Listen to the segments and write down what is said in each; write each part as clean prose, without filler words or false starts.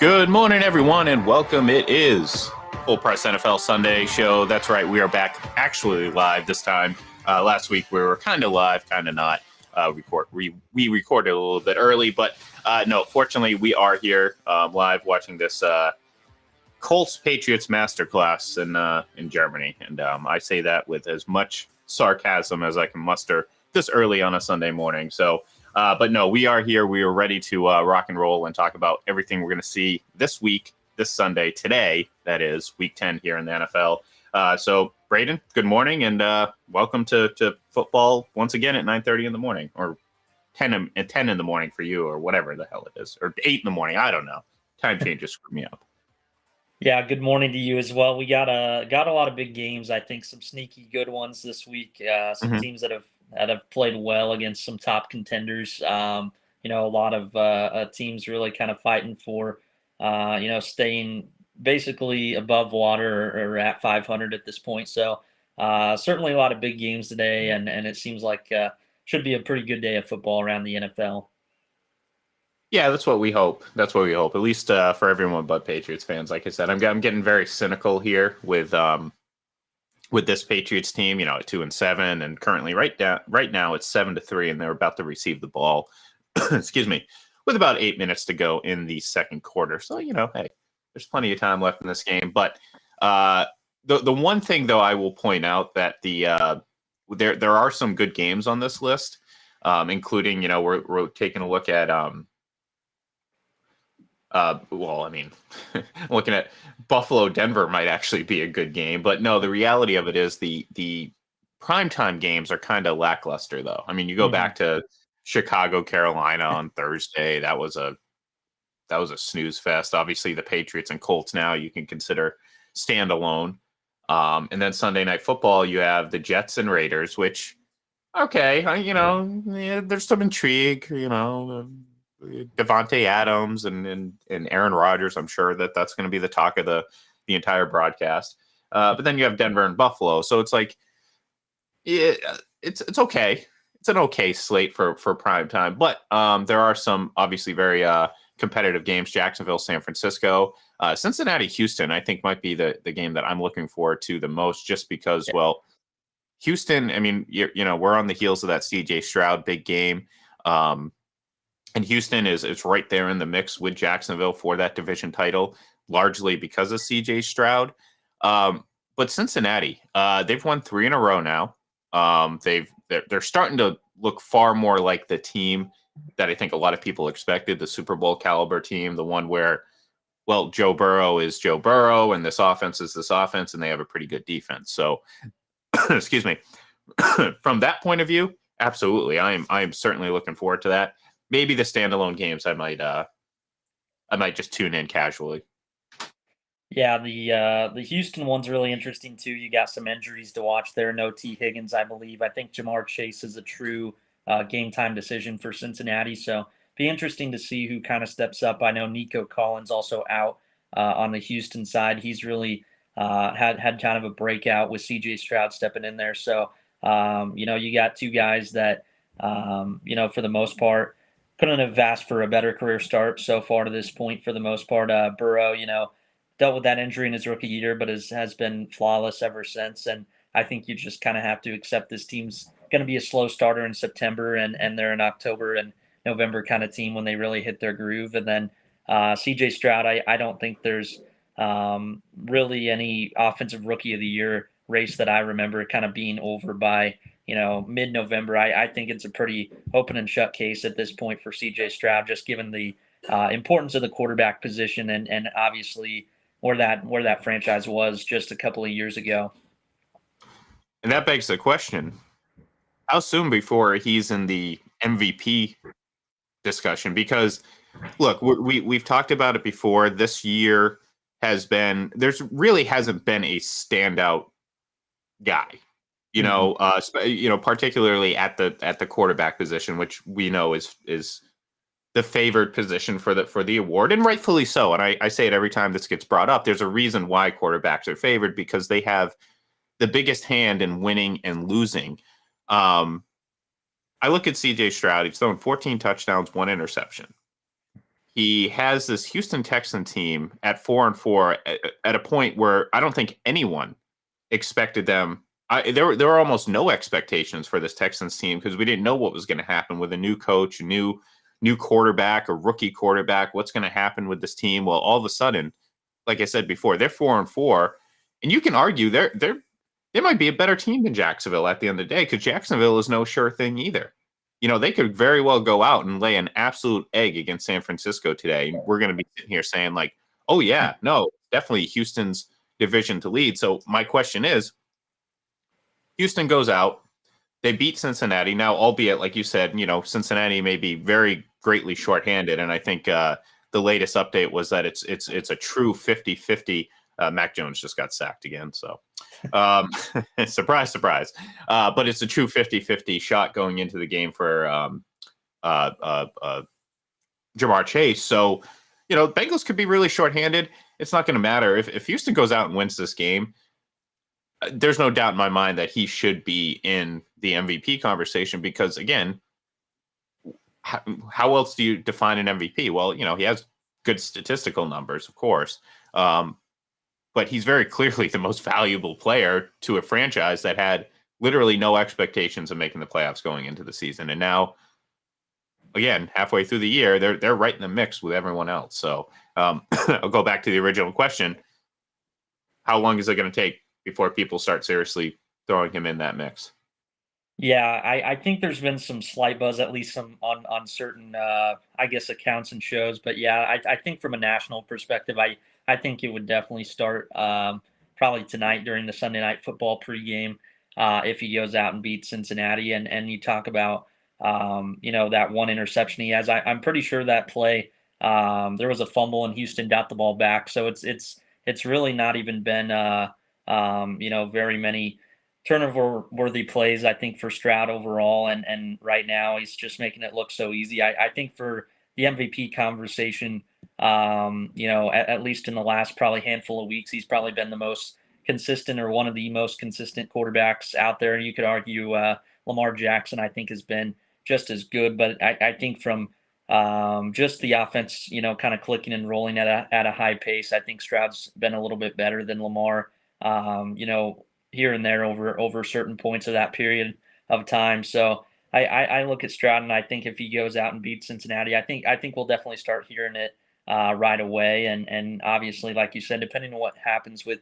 Good morning, everyone, and welcome. It is Full Press NFL Sunday show. That's right, we are back actually live this time. Last week we were kind of live, kind of not. We recorded a little bit early, but no, fortunately we are here live watching this Colts Patriots masterclass in Germany, and I say that with as much sarcasm as I can muster this early on a Sunday morning. So. But no, we are here. We are ready to rock and roll and talk about everything we're going to see this week, this Sunday, today. That is week 10 here in the NFL. So, Braden, good morning and welcome to football once again at 9:30 in the morning, or 10 in the morning for you, or whatever the hell it is, or 8 in the morning. I don't know. Time changes screw me up. Yeah, good morning to you as well. We got a lot of big games. I think some sneaky good ones this week. Some Mm-hmm. teams that have played well against some top contenders. A lot of teams really kind of fighting for staying basically above water or at 500 at this point. So certainly a lot of big games today, and it seems like should be a pretty good day of football around the NFL. Yeah, that's what we hope. That's what we hope. At least for everyone but Patriots fans. Like I said, I'm getting very cynical here with this Patriots team, at 2-7, and currently right now it's 7-3, and they're about to receive the ball. Excuse me, with about 8 minutes to go in the second quarter. So hey, there's plenty of time left in this game. But the one thing though I will point out that there are some good games on this list, including we're taking a look at looking at Buffalo, Denver might actually be a good game, but no, the reality of it is the primetime games are kind of lackluster, though. I mean, you go back to Chicago, Carolina on Thursday. That was a snooze fest. Obviously, the Patriots and Colts now you can consider standalone. And then Sunday Night Football, you have the Jets and Raiders, which okay, there's some intrigue. Devontae Adams and Aaron Rodgers. I'm sure that's going to be the talk of the entire broadcast. But then you have Denver and Buffalo, so it's like it's okay. It's an okay slate for prime time, but there are some obviously very competitive games. Jacksonville, San Francisco, Cincinnati, Houston. I think might be the game that I'm looking forward to the most, just because Houston. I mean, we're on the heels of that C.J. Stroud big game. And Houston is right there in the mix with Jacksonville for that division title, largely because of C.J. Stroud. But Cincinnati, they've won 3 in a row now. They're starting to look far more like the team that I think a lot of people expected, the Super Bowl caliber team, the one where, Joe Burrow is Joe Burrow, and this offense is this offense, and they have a pretty good defense. So, excuse me, from that point of view, absolutely, I am certainly looking forward to that. Maybe the standalone games I might just tune in casually. Yeah, the Houston one's really interesting too. You got some injuries to watch there. No T. Higgins, I believe. I think Jamar Chase is a true game time decision for Cincinnati. So be interesting to see who kind of steps up. I know Nico Collins also out on the Houston side. He's really had kind of a breakout with C.J. Stroud stepping in there. So you got two guys that for the most part couldn't have asked for a better career start so far to this point. For the most part, Burrow, dealt with that injury in his rookie year, but has been flawless ever since. And I think you just kind of have to accept this team's going to be a slow starter in September, and they're an October and November kind of team when they really hit their groove. And then C.J. Stroud, I don't think there's really any offensive rookie of the year race that I remember kind of being over by mid-November. I think it's a pretty open and shut case at this point for C.J. Stroud, just given the importance of the quarterback position and obviously where that franchise was just a couple of years ago. And that begs the question: how soon before he's in the MVP discussion? Because look, we've talked about it before. This year there's really hasn't been a standout guy. Particularly at the quarterback position, which we know is the favored position for the award, and rightfully so. And I say it every time this gets brought up. There's a reason why quarterbacks are favored, because they have the biggest hand in winning and losing. I look at C.J. Stroud. He's thrown 14 touchdowns, 1 interception. he has this Houston Texan team at 4-4 at a point where I don't think anyone expected them. There were almost no expectations for this Texans team because we didn't know what was going to happen with a new coach, a new quarterback, a rookie quarterback. What's going to happen with this team? Well, all of a sudden, like I said before, they're 4-4, and you can argue they might be a better team than Jacksonville at the end of the day because Jacksonville is no sure thing either. They could very well go out and lay an absolute egg against San Francisco today. We're going to be sitting here saying like, oh yeah, no, definitely Houston's division to lead. So my question is, Houston goes out, they beat Cincinnati. Now, albeit like you said, Cincinnati may be very greatly shorthanded. And I think the latest update was that it's a true 50-50. Mac Jones just got sacked again. So surprise, surprise. But it's a true 50-50 shot going into the game for Jamar Chase. So, Bengals could be really shorthanded. It's not going to matter. If Houston goes out and wins this game, there's no doubt in my mind that he should be in the MVP conversation because, again, how else do you define an MVP? Well, he has good statistical numbers, of course. But he's very clearly the most valuable player to a franchise that had literally no expectations of making the playoffs going into the season. And now, again, halfway through the year, they're right in the mix with everyone else. So I'll go back to the original question. How long is it going to take before people start seriously throwing him in that mix? Yeah, I think there's been some slight buzz, at least some on certain I guess accounts and shows. But yeah, I think from a national perspective, I think it would definitely start probably tonight during the Sunday Night Football pregame if he goes out and beats Cincinnati. And you talk about that one interception he has. I'm pretty sure that play there was a fumble and Houston got the ball back. So it's really not even been very many turnover worthy plays, I think, for Stroud overall. And right now he's just making it look so easy. I think for the MVP conversation, at least in the last probably handful of weeks, he's probably been the most consistent or one of the most consistent quarterbacks out there. And you could argue Lamar Jackson, I think, has been just as good. But I think from just the offense, kind of clicking and rolling at a high pace, I think Stroud's been a little bit better than Lamar. Here and there over certain points of that period of time. So I look at Stroud and I think if he goes out and beats Cincinnati, I think we'll definitely start hearing it right away. And obviously, like you said, depending on what happens with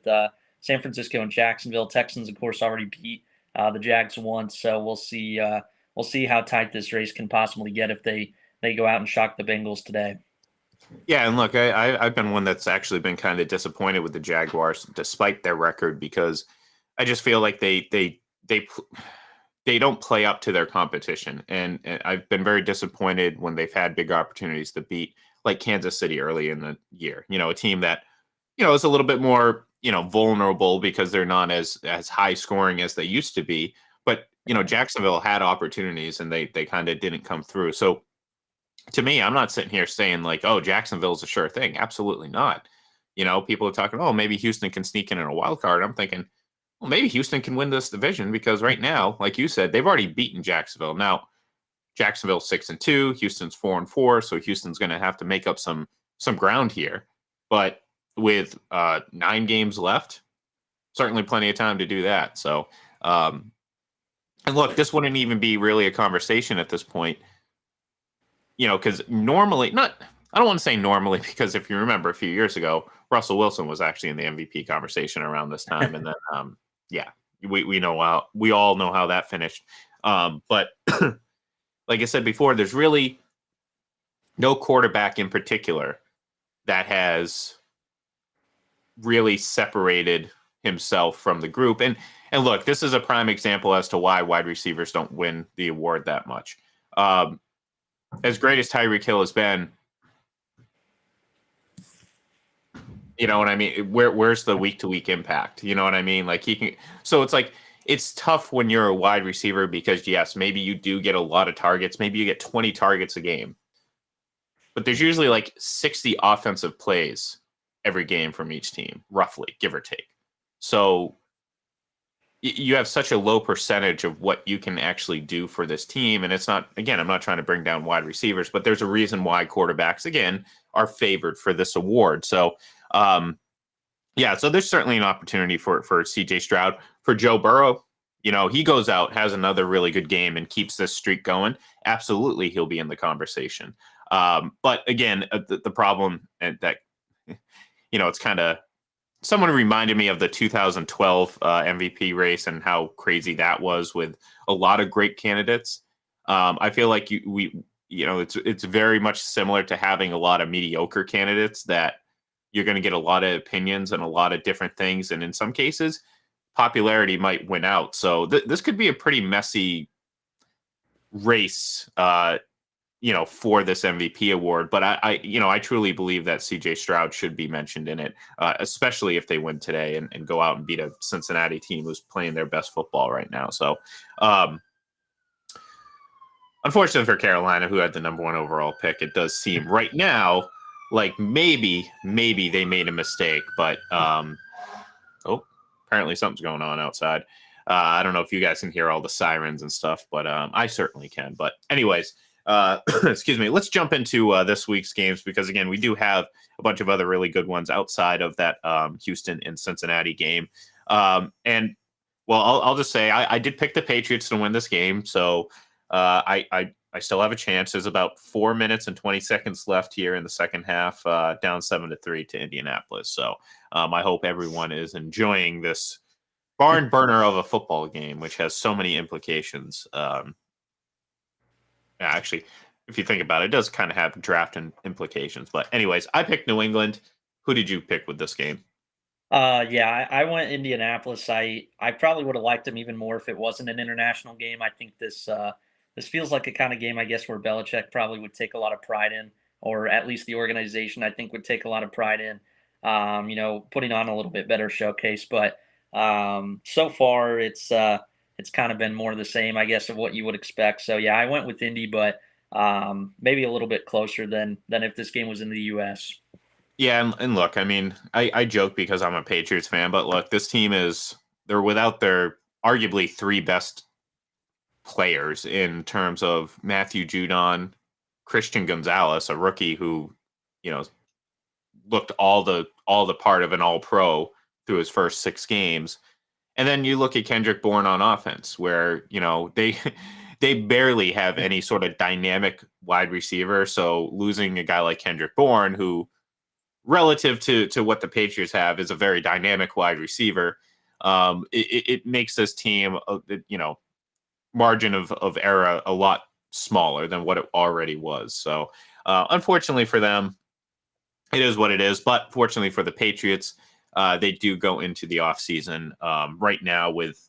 San Francisco and Jacksonville, Texans of course already beat the Jags once, so we'll see how tight this race can possibly get if they go out and shock the Bengals today. Yeah, and look, I've been one that's actually been kind of disappointed with the Jaguars despite their record because I just feel like they don't play up to their competition, and I've been very disappointed when they've had big opportunities to beat like Kansas City early in the year. A team that is a little bit more vulnerable because they're not as high scoring as they used to be. But Jacksonville had opportunities and they kind of didn't come through. So to me, I'm not sitting here saying like, oh, Jacksonville's a sure thing. Absolutely not. People are talking, oh, maybe Houston can sneak in a wild card. I'm thinking, well, maybe Houston can win this division because right now, like you said, they've already beaten Jacksonville. Now, Jacksonville's 6-2, Houston's 4-4, so Houston's going to have to make up some ground here. But with 9 games left, certainly plenty of time to do that. So, and look, this wouldn't even be really a conversation at this point, because normally, I don't want to say normally, because if you remember a few years ago, Russell Wilson was actually in the MVP conversation around this time, and then we all know how that finished. But like I said before, there's really no quarterback in particular that has really separated himself from the group. And look, this is a prime example as to why wide receivers don't win the award that much. As great as Tyreek Hill has been, you know what I mean? Where's the week-to-week impact? You know what I mean? Like he can. So it's like it's tough when you're a wide receiver because yes, maybe you do get a lot of targets. Maybe you get 20 targets a game, but there's usually like 60 offensive plays every game from each team, roughly, give or take. So you have such a low percentage of what you can actually do for this team. And it's not, again, I'm not trying to bring down wide receivers, but there's a reason why quarterbacks, again, are favored for this award. So, yeah, so there's certainly an opportunity for CJ Stroud. For Joe Burrow, he goes out, has another really good game, and keeps this streak going. Absolutely, he'll be in the conversation. But again, the problem that it's kind of someone reminded me of the 2012 MVP race and how crazy that was with a lot of great candidates. I feel like it's very much similar to having a lot of mediocre candidates that you're going to get a lot of opinions and a lot of different things, and in some cases, popularity might win out. So this could be a pretty messy race, for this MVP award. But I truly believe that CJ Stroud should be mentioned in it, especially if they win today and go out and beat a Cincinnati team who's playing their best football right now. So, unfortunately for Carolina, who had the number 1 overall pick, it does seem right now like maybe they made a mistake. But apparently something's going on outside. I don't know if you guys can hear all the sirens and stuff, but I certainly can. But anyways, excuse me. Let's jump into this week's games, because again, we do have a bunch of other really good ones outside of that Houston and Cincinnati game. And well, I'll just say I did pick the Patriots to win this game, so I still have a chance. There's about 4 minutes and 20 seconds left here in the second half, down 7-3 to Indianapolis. So I hope everyone is enjoying this barn burner of a football game, which has so many implications. Actually, if you think about it, it does kind of have draft implications. But anyways, I picked New England. Who did you pick with this game? Yeah, I went Indianapolis. I probably would have liked them even more if it wasn't an international game. I think this feels like a kind of game, I guess, where Belichick probably would take a lot of pride in, or at least the organization, I think, would take a lot of pride in. Putting on a little bit better showcase. But so far, it's kind of been more of the same, I guess, of what you would expect. So yeah, I went with Indy, but maybe a little bit closer than if this game was in the U.S. Yeah, and look, I mean, I joke because I'm a Patriots fan, but look, this team they're without their arguably 3 best players in terms of Matthew Judon, Christian Gonzalez, a rookie who, looked all the part of an all-pro through his first 6 games. And then you look at Kendrick Bourne on offense, where, they they barely have any sort of dynamic wide receiver. So losing a guy like Kendrick Bourne, who relative to what the Patriots have is a very dynamic wide receiver, it makes this team, margin of error a lot smaller than what it already was. So unfortunately for them, it is what it is. But fortunately for the Patriots, they do go into the offseason right now with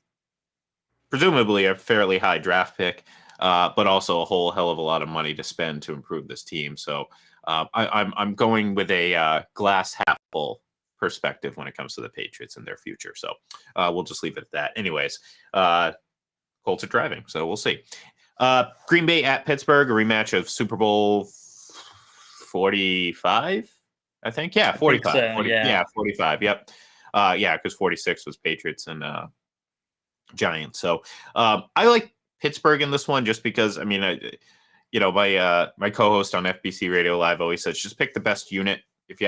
presumably a fairly high draft pick, but also a whole hell of a lot of money to spend to improve this team. So I'm going with a glass half full perspective when it comes to the Patriots and their future. So we'll just leave it at that. Anyways, Colts are driving, so we'll see. Green Bay at Pittsburgh, a rematch of Super Bowl 45, I think. Yeah, 45. I think so, 40, yeah. 45. Yep. Because 46 was Patriots and Giants. So I like Pittsburgh in this one just because, I mean, my co-host on FBC Radio Live always says just pick the best unit if you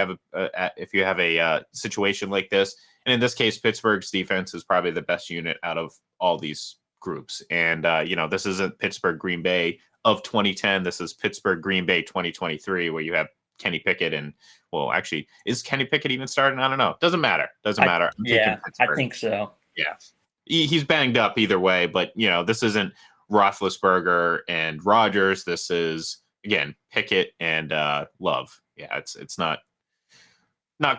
have a situation like this. And in this case, Pittsburgh's defense is probably the best unit out of all these groups. And this isn't Pittsburgh Green Bay of 2010. This is Pittsburgh Green Bay 2023, where you have Kenny Pickett and, well, actually, is Kenny Pickett even starting? I don't know. Doesn't matter. I'm Yeah, taking Pittsburgh. I think so. Yeah. He's banged up either way, but this isn't Roethlisberger and Rodgers. This is, again, Pickett and Love. Yeah, it's not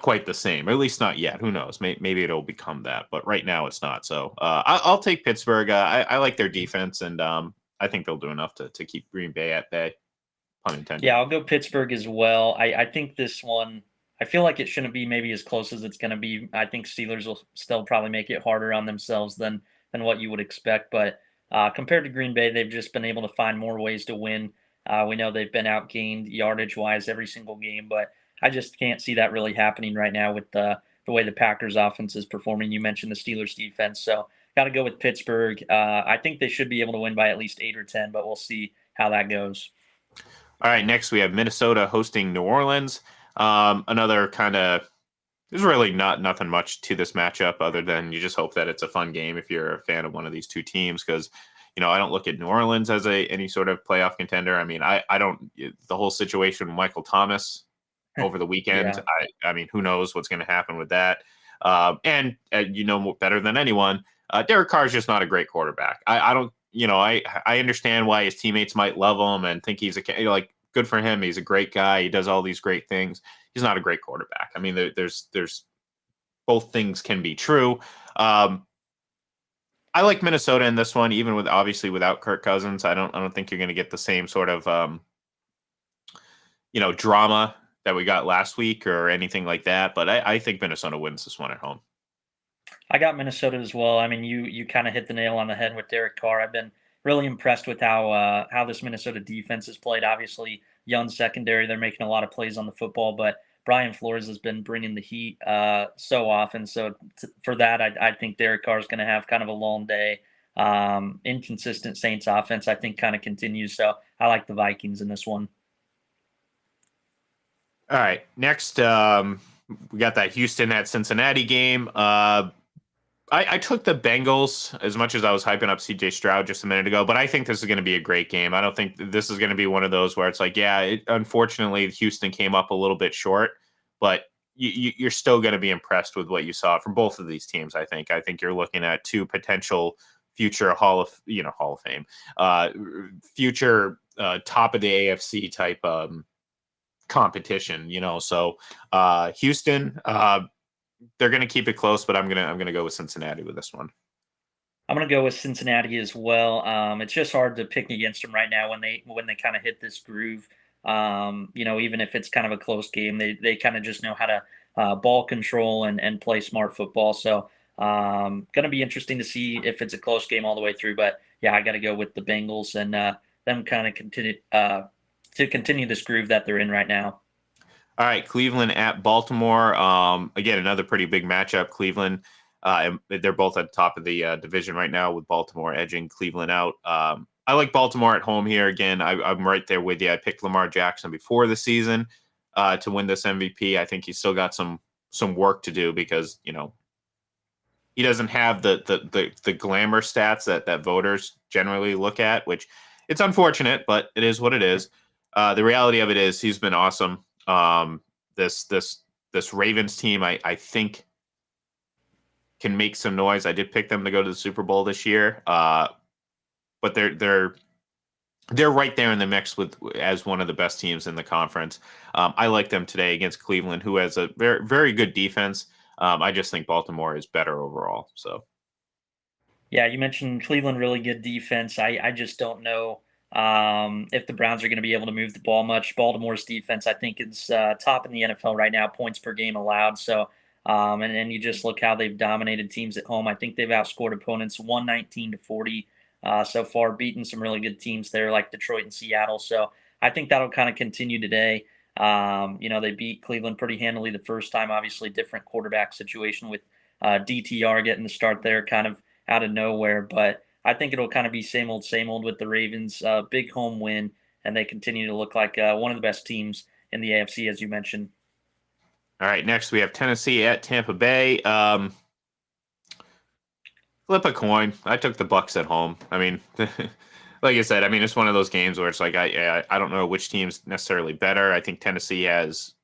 quite the same, or at least not yet. Who knows? Maybe it'll become that, but right now it's not. So I'll take Pittsburgh. I like their defense, and I think they'll do enough to keep Green Bay at bay. Pun intended. Yeah, I'll go Pittsburgh as well. I think this one, I feel like it shouldn't be maybe as close as it's going to be. I think Steelers will still probably make it harder on themselves than what you would expect. But compared to Green Bay, they've just been able to find more ways to win. We know they've been outgained yardage wise every single game, but I just can't see that really happening right now with the way the Packers offense is performing. You mentioned the Steelers defense, so got to go with Pittsburgh. I think they should be able to win by at least 8 or 10, but we'll see how that goes. All right, next we have Minnesota hosting New Orleans. Another kind of there's really nothing much to this matchup other than you just hope that it's a fun game if you're a fan of one of these two teams because I don't look at New Orleans as any sort of playoff contender. I mean, I don't the whole situation with Michael Thomas over the weekend. Yeah. I mean, who knows what's going to happen with that? And you know better than anyone, Derek Carr is just not a great quarterback. I don't, I understand why his teammates might love him and think he's like good for him. He's a great guy. He does all these great things. He's not a great quarterback. I mean, there's both things can be true. I like Minnesota in this one, even with obviously without Kirk Cousins. I don't think you're going to get the same sort of drama that we got last week or anything like that. But I think Minnesota wins this one at home. I got Minnesota as well. I mean, you kind of hit the nail on the head with Derek Carr. I've been really impressed with how this Minnesota defense has played. Obviously, young secondary, they're making a lot of plays on the football, but Brian Flores has been bringing the heat so often. So for that, I think Derek Carr is going to have kind of a long day. Inconsistent Saints offense, I think, kind of continues. So I like the Vikings in this one. All right, next we got that Houston at Cincinnati game. I took the Bengals as much as I was hyping up CJ Stroud just a minute ago, but I think this is going to be a great game. I don't think this is going to be one of those where it's like, unfortunately, Houston came up a little bit short, but you're still going to be impressed with what you saw from both of these teams. I think you're looking at two potential future Hall of Fame, future top of the AFC type competition. So Houston. They're going to keep it close, but I'm gonna go with Cincinnati with this one. I'm gonna go with Cincinnati as well. It's just hard to pick against them right now when they kind of hit this groove. Even if it's kind of a close game, they kind of just know how to ball control and play smart football. So gonna be interesting to see if it's a close game all the way through. But yeah, I got to go with the Bengals and them kind of continue this groove that they're in right now. All right, Cleveland at Baltimore. Again, another pretty big matchup. Cleveland, they're both at the top of the division right now, with Baltimore edging Cleveland out. I like Baltimore at home here. Again, I'm right there with you. I picked Lamar Jackson before the season to win this MVP. I think he's still got some work to do because he doesn't have the glamour stats that voters generally look at, which it's unfortunate, but it is what it is. The reality of it is he's been awesome. This Ravens team, I think, can make some noise. I did pick them to go to the Super Bowl this year, but they're right there in the mix as one of the best teams in the conference. I like them today against Cleveland, who has a very very good defense. I just think Baltimore is better overall. So. Yeah, you mentioned Cleveland, really good defense. I just don't know if the Browns are going to be able to move the ball much. Baltimore's defense, I think, is top in the NFL right now, points per game allowed. So, and then you just look how they've dominated teams at home. I think they've outscored opponents 119-40 so far, beating some really good teams there like Detroit and Seattle. So I think that'll kind of continue today. They beat Cleveland pretty handily the first time. Obviously, different quarterback situation with DTR getting the start there, kind of out of nowhere, but I think it'll kind of be same old with the Ravens. Big home win, and they continue to look like one of the best teams in the AFC, as you mentioned. All right, next we have Tennessee at Tampa Bay. Flip a coin. I took the Bucks at home. I mean, like I said, I mean it's one of those games where it's like I don't know which team's necessarily better. I think Tennessee has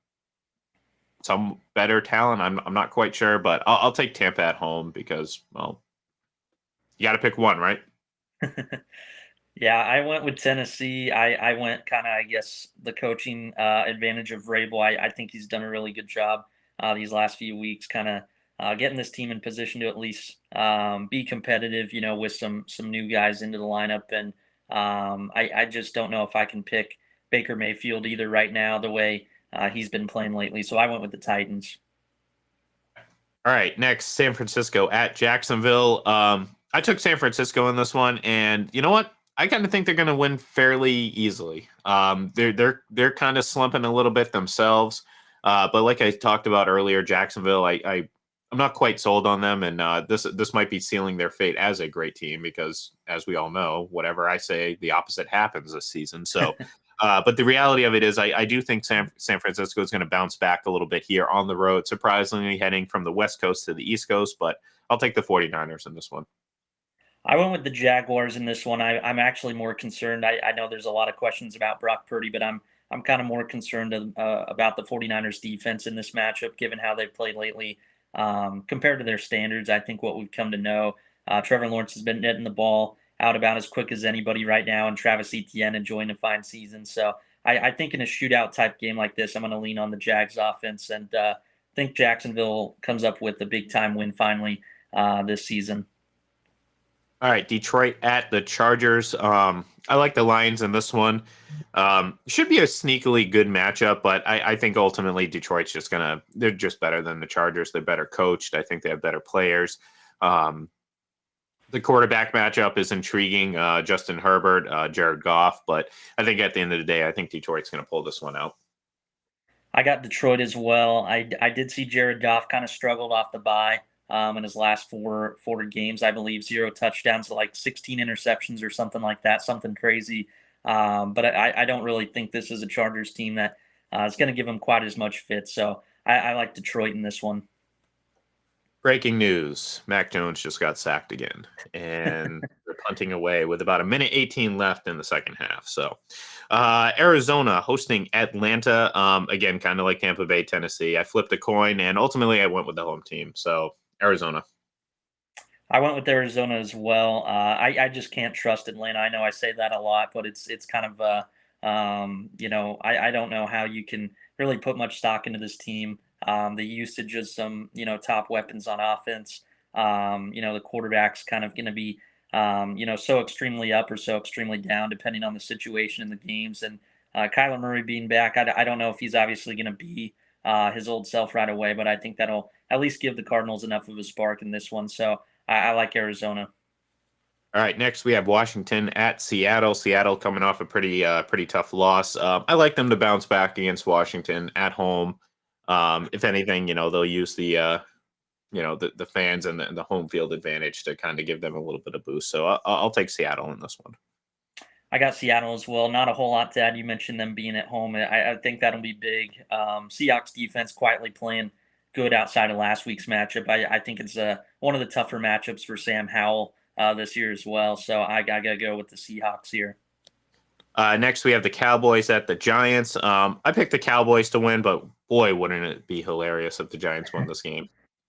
some better talent. I'm not quite sure, but I'll take Tampa at home because you got to pick one, right? Yeah, I went with Tennessee. I went kind of, I guess, the coaching advantage of Vrabel. I think he's done a really good job these last few weeks, kind of getting this team in position to at least be competitive. With some new guys into the lineup, and I just don't know if I can pick Baker Mayfield either right now the way he's been playing lately. So I went with the Titans. All right, next San Francisco at Jacksonville. I took San Francisco in this one, and you know what? I kind of think they're going to win fairly easily. They're kind of slumping a little bit themselves, but like I talked about earlier, Jacksonville, I'm not quite sold on them, and this might be sealing their fate as a great team because, as we all know, whatever I say, the opposite happens this season. So But the reality of it is, I do think San Francisco is going to bounce back a little bit here on the road, surprisingly heading from the West Coast to the East Coast. But I'll take the 49ers in this one. I went with the Jaguars in this one. I'm actually more concerned. I know there's a lot of questions about Brock Purdy, but I'm kind of more concerned about the 49ers defense in this matchup, given how they've played lately compared to their standards. I think what we've come to know, Trevor Lawrence has been netting the ball out about as quick as anybody right now, and Travis Etienne enjoying a fine season. So I think in a shootout type game like this, I'm going to lean on the Jags offense and think Jacksonville comes up with a big time win finally this season. All right, Detroit at the Chargers. I like the Lions in this one. Should be a sneakily good matchup, but I think ultimately Detroit's they're just better than the Chargers. They're better coached. I think they have better players. The quarterback matchup is intriguing. Justin Herbert, Jared Goff, but I think at the end of the day, I think Detroit's going to pull this one out. I got Detroit as well. I did see Jared Goff kind of struggled off the bye in his last four games. I believe 0 touchdowns to like 16 interceptions or something like that, something crazy. But I don't really think this is a Chargers team that is going to give him quite as much fit. So I like Detroit in this one. Breaking news: Mac Jones just got sacked again, and they're punting away with about 1:18 left in the second half. So, Arizona hosting Atlanta. Again, kind of like Tampa Bay, Tennessee. I flipped a coin, and ultimately I went with the home team. So, Arizona. I went with Arizona as well. I just can't trust Atlanta. I know I say that a lot, but it's kind of I don't know how you can really put much stock into this team. The usage of some top weapons on offense. The quarterback's kind of going to be so extremely up or so extremely down depending on the situation in the games. And Kyler Murray being back, I don't know if he's obviously going to be his old self right away, but I think that'll at least give the Cardinals enough of a spark in this one. So I like Arizona. All right, next we have Washington at Seattle. Seattle coming off a pretty tough loss. I like them to bounce back against Washington at home. If anything, they'll use the fans and the home field advantage to kind of give them a little bit of boost. So I'll take Seattle in this one. I got Seattle as well. Not a whole lot to add. You mentioned them being at home. I think that'll be big. Seahawks defense quietly playing good outside of last week's matchup. I think it's one of the tougher matchups for Sam Howell this year as well. So I got to go with the Seahawks here. Next, we have the Cowboys at the Giants. I picked the Cowboys to win, but boy, wouldn't it be hilarious if the Giants won this game.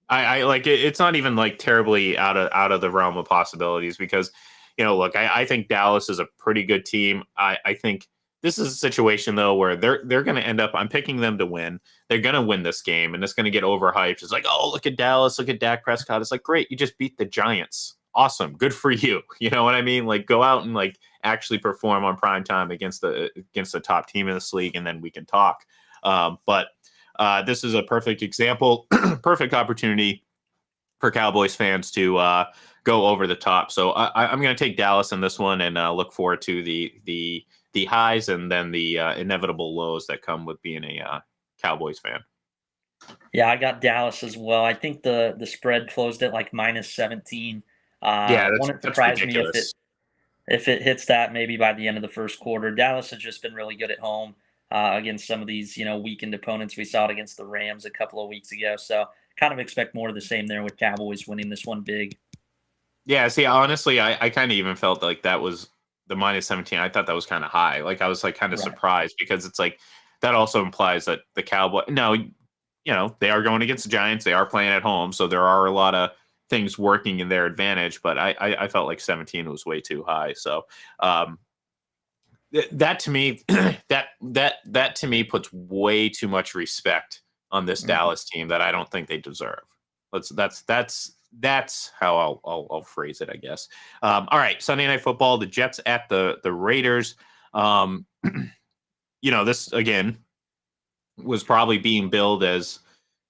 I like it. It's not even like terribly out of the realm of possibilities because, look, I think Dallas is a pretty good team. I think this is a situation though where they're going to end up. I'm picking them to win. They're going to win this game, and it's going to get overhyped. It's like, oh, look at Dallas, look at Dak Prescott. It's like, great, you just beat the Giants. Awesome, good for you. You know what I mean? Like, go out and like actually perform on prime time against the top team in this league, and then we can talk. But this is a perfect example, perfect opportunity for Cowboys fans to go over the top. So I'm going to take Dallas in this one and look forward to the highs and then the inevitable lows that come with being a Cowboys fan. Yeah, I got Dallas as well. I think the spread closed at like -17. Yeah, Wouldn't that's surprise me ridiculous. if it hits that maybe by the end of the first quarter. Dallas has just been really good at home against some of these weakened opponents. We saw it against the Rams a couple of weeks ago. So kind of expect more of the same there with Cowboys winning this one big. Yeah, see, honestly, I kind of even felt like that was the -17. I thought that was kind of high. Like I was like kind of Right. surprised because it's like that also implies that the Cowboy. No, they are going against the Giants. They are playing at home, so there are a lot of things working in their advantage. But I felt like 17 was way too high. So that to me that to me puts way too much respect on this Mhm. Dallas team that I don't think they deserve. That's how I'll phrase it, I guess. All right, Sunday Night Football, the Jets at the Raiders. This again was probably being billed as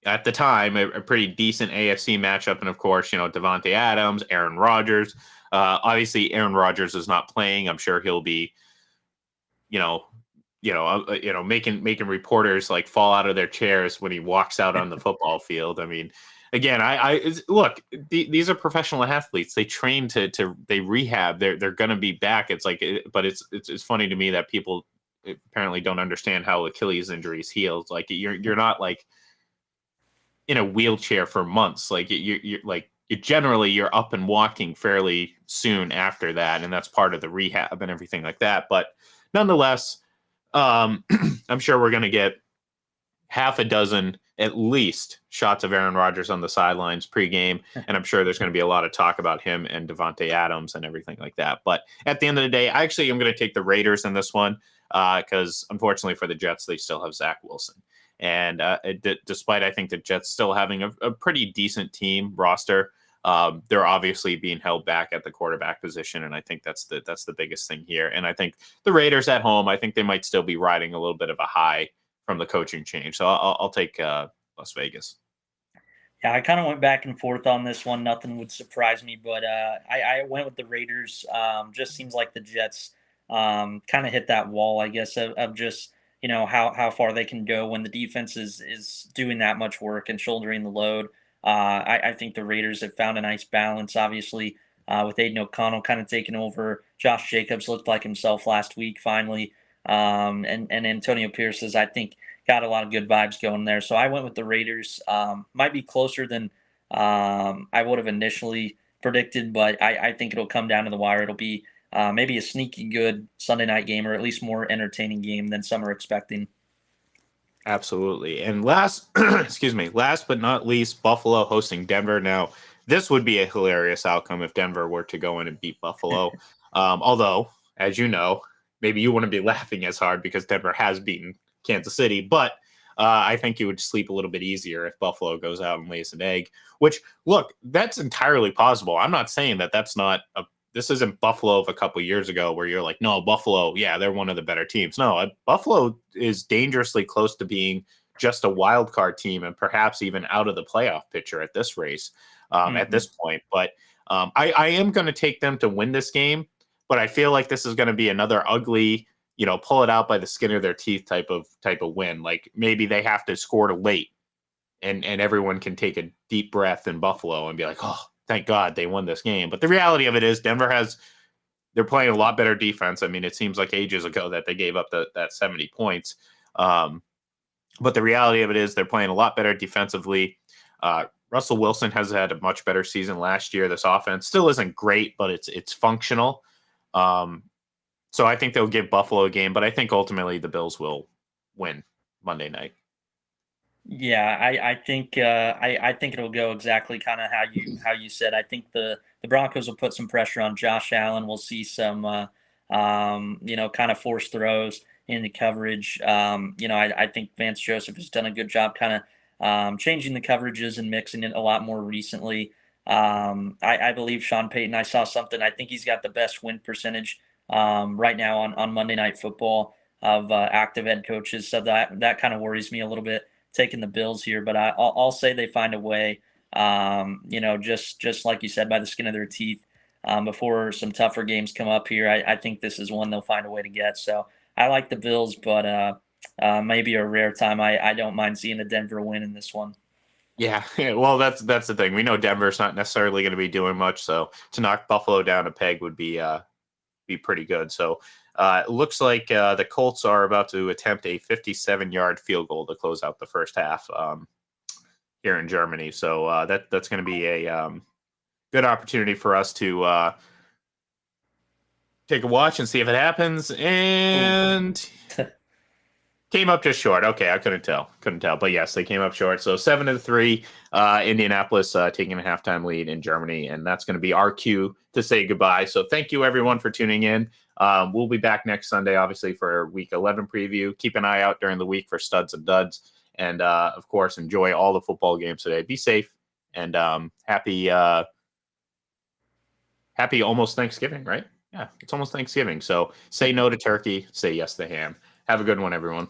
at the time a pretty decent AFC matchup, and of course, Devontae Adams, Aaron Rodgers. Obviously, Aaron Rodgers is not playing. I'm sure he'll be, making reporters like fall out of their chairs when he walks out on the football field. I mean, again, look. These are professional athletes. They train they rehab. They're going to be back. It's like, but it's funny to me that people apparently don't understand how Achilles injuries heal. Like you're not like in a wheelchair for months. Like you're like you're up and walking fairly soon after that, and that's part of the rehab and everything like that. But nonetheless, I'm sure we're going to get half a dozen at least shots of Aaron Rodgers on the sidelines pregame, and I'm sure there's going to be a lot of talk about him and Devontae Adams and everything like that. But at the end of the day, I actually am going to take the Raiders in this one because unfortunately for the Jets, they still have Zach Wilson. And despite I think the Jets still having a pretty decent team roster, they're obviously being held back at the quarterback position, and I think that's the biggest thing here. And I think the Raiders at home, I think they might still be riding a little bit of a high from the coaching change. So I'll take Las Vegas. Yeah, I kind of went back and forth on this one. Nothing would surprise me, but I went with the Raiders. Just seems like the Jets kind of hit that wall, I guess, of just how far they can go when the defense is doing that much work and shouldering the load. I think the Raiders have found a nice balance, obviously, with Aiden O'Connell kind of taking over. Josh Jacobs looked like himself last week, finally, and Antonio Pierce is, I think, got a lot of good vibes going there. So I went with the Raiders. Might be closer than I would have initially predicted, but I think it'll come down to the wire. It'll be maybe a sneaky good Sunday night game, or at least more entertaining game than some are expecting. Absolutely. And last, excuse me, last but not least, Buffalo hosting Denver. Now, this would be a hilarious outcome if Denver were to go in and beat Buffalo. Although, as you know, maybe you wouldn't be laughing as hard because Denver has beaten Kansas City, but I think you would sleep a little bit easier if Buffalo goes out and lays an egg, which, look, that's entirely possible. I'm not saying that that's not this isn't Buffalo of a couple years ago where you're like, no, Buffalo, yeah, they're one of the better teams. No, Buffalo is dangerously close to being just a wild card team and perhaps even out of the playoff picture at this race at this point. But I am going to take them to win this game, but I feel like this is going to be another ugly, pull it out by the skin of their teeth type of win. Like maybe they have to score late and everyone can take a deep breath in Buffalo and be like, oh, thank God they won this game. But the reality of it is they're playing a lot better defense. I mean, it seems like ages ago that they gave up that 70 points. But the reality of it is they're playing a lot better defensively. Russell Wilson has had a much better season last year. This offense still isn't great, but it's functional. So I think they'll give Buffalo a game, but I think ultimately the Bills will win Monday night. Yeah, I think it'll go exactly kind of how you said. I think the Broncos will put some pressure on Josh Allen. We'll see some kind of forced throws in the coverage. I think Vance Joseph has done a good job kind of changing the coverages and mixing it a lot more recently. I believe Sean Payton. I saw something. I think he's got the best win percentage right now on Monday Night Football of active head coaches. So that kind of worries me a little bit, taking the Bills here, but I'll say they find a way. Just like you said, by the skin of their teeth. Before some tougher games come up here, I think this is one they'll find a way to get. So I like the Bills, but maybe a rare time. I don't mind seeing a Denver win in this one. Yeah, well, that's the thing. We know Denver's not necessarily going to be doing much, so to knock Buffalo down a peg would be pretty good. So it looks like the Colts are about to attempt a 57-yard field goal to close out the first half here in Germany. So that's going to be a good opportunity for us to take a watch and see if it happens. And came up just short. Okay, I couldn't tell. But yes, they came up short. So 7-3, Indianapolis taking a halftime lead in Germany, and that's going to be our cue to say goodbye. So thank you everyone for tuning in. We'll be back next Sunday, obviously, for Week 11 preview. Keep an eye out during the week for studs and duds, and of course, enjoy all the football games today. Be safe and happy almost Thanksgiving, right? Yeah, it's almost Thanksgiving. So say no to turkey, say yes to ham. Have a good one, everyone.